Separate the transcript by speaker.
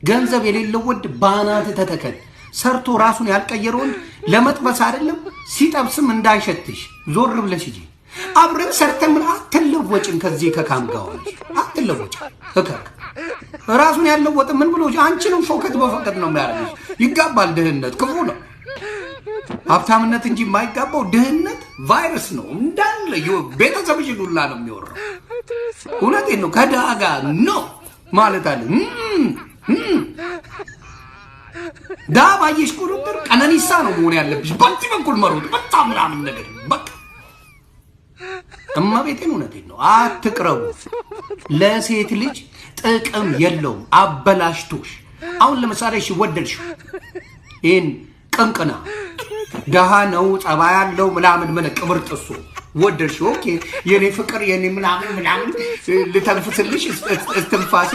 Speaker 1: ገንዘብ የሌለው ወንድ ባናት ተተከል ሰርቶ ራሱን ያልቀየረውን ለመጥበስ አይደለም ሲጠብስም እንዳይሸትሽ ዞር ብለሽ እጂ አብረን ሰርተን ምን አትለወጭም ከዚህ ከካምጋው አትለወጭ እከክ ራሱን ያለወጥ ምን ብሎ አንቺንም ፎከት በፈቀድ ነው የሚያደርግሽ ይጋባል ድህነት ክፉ ነው ሀብታምነት እንጂ የማይጋባው ድህነት ቫይረስ ነው እንዳለ ቤተሰብሽ ሁላ ነው የሚወራው እውነቴን ነው ከዳጋ ነው ማለት አለ ዳባየሽ ቁጥር ቀነኒሳ ነው መሆን ያለብሽ በዚህ በኩል መሮጥ በጣም ምናምን ነገር በቃ እማቤቴን እውነቴን ነው አትቅረቡ ለሴት ልጅ ጥቅም የለውም አበላሽቶሽ አሁን ለምሳሌ እሺ ወደድሽ ይሄን ቅንቅና ደሃ ነው ጸባይ ያለው ምናምን መለቅብር ጥሱ ወደድሽ ኦኬ የኔ ፍቅር የኔ ምናምን ልተንፍስልሽ እስትንፋሴ